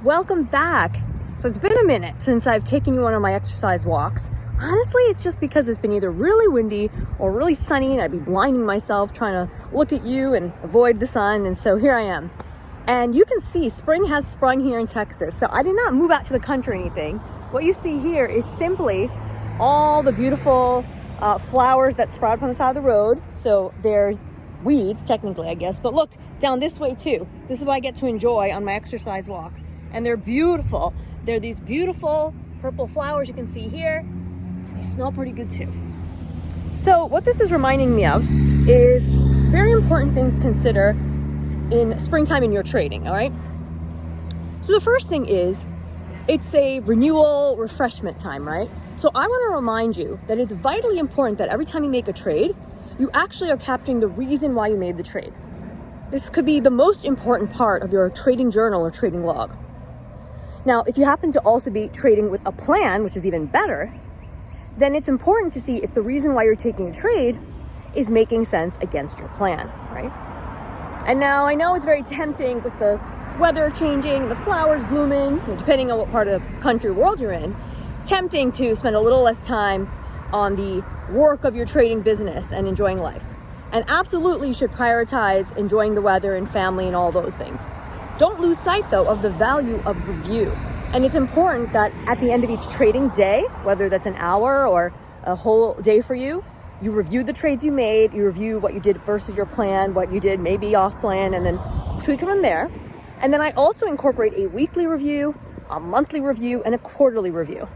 Welcome back. So it's been a minute since I've taken you on my exercise walks. Honestly, it's just because it's been either really windy or really sunny and I'd be blinding myself trying to look at you and avoid the sun. And so here I am. And you can see spring has sprung here in Texas. So I did not move out to the country or anything. What you see here is simply all the beautiful flowers that sprout up on the side of the road. So they're weeds, technically, I guess. But look down this way too. This is what I get to enjoy on my exercise walk. And they're beautiful. They're these beautiful purple flowers you can see here. And they smell pretty good too. So what this is reminding me of is very important things to consider in springtime in your trading, all right? So the first thing is, it's a renewal refreshment time, right? So I want to remind you that it's vitally important that every time you make a trade, you actually are capturing the reason why you made the trade. This could be the most important part of your trading journal or trading log. Now, if you happen to also be trading with a plan, which is even better, then it's important to see if the reason why you're taking a trade is making sense against your plan, right? And now I know it's very tempting with the weather changing, the flowers blooming, depending on what part of the country or world you're in, it's tempting to spend a little less time on the work of your trading business and enjoying life. And absolutely you should prioritize enjoying the weather and family and all those things. Don't lose sight, though, of the value of review. And it's important that at the end of each trading day, whether that's an hour or a whole day for you, you review the trades you made, you review what you did versus your plan, what you did maybe off plan, and then tweak it from there. And then I also incorporate a weekly review, a monthly review, and a quarterly review.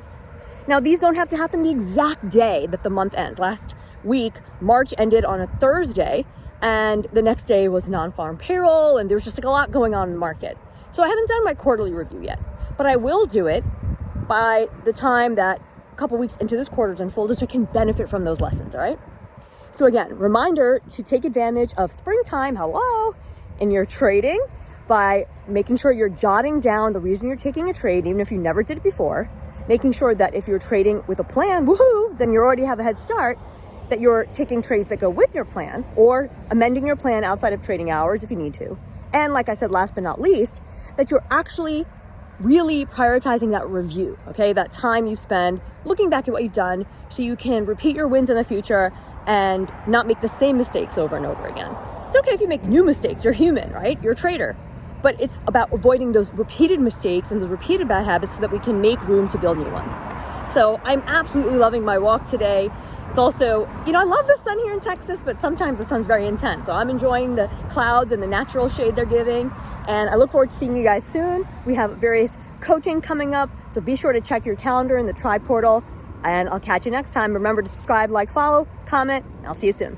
Now, these don't have to happen the exact day that the month ends. Last week, March ended on a Thursday, and the next day was non-farm payroll, and there was just like a lot going on in the market. So I haven't done my quarterly review yet, but I will do it by the time that a couple weeks into this quarter's unfolded so I can benefit from those lessons, all right? So again, reminder to take advantage of springtime, in your trading by making sure you're jotting down the reason you're taking a trade, even if you never did it before, making sure that if you're trading with a plan, then you already have a head start, that you're taking trades that go with your plan or amending your plan outside of trading hours if you need to. And like I said, last but not least, that you're actually really prioritizing that review, okay? That time you spend looking back at what you've done so you can repeat your wins in the future and not make the same mistakes over and over again. It's okay if you make new mistakes, you're human, right? You're a trader. But it's about avoiding those repeated mistakes and those repeated bad habits so that we can make room to build new ones. So I'm absolutely loving my walk today. It's also, I love the sun here in Texas, but sometimes the sun's very intense. So I'm enjoying the clouds and the natural shade they're giving. And I look forward to seeing you guys soon. We have various coaching coming up. So be sure to check your calendar in the Tribe portal. And I'll catch you next time. Remember to subscribe, like, follow, comment, and I'll see you soon.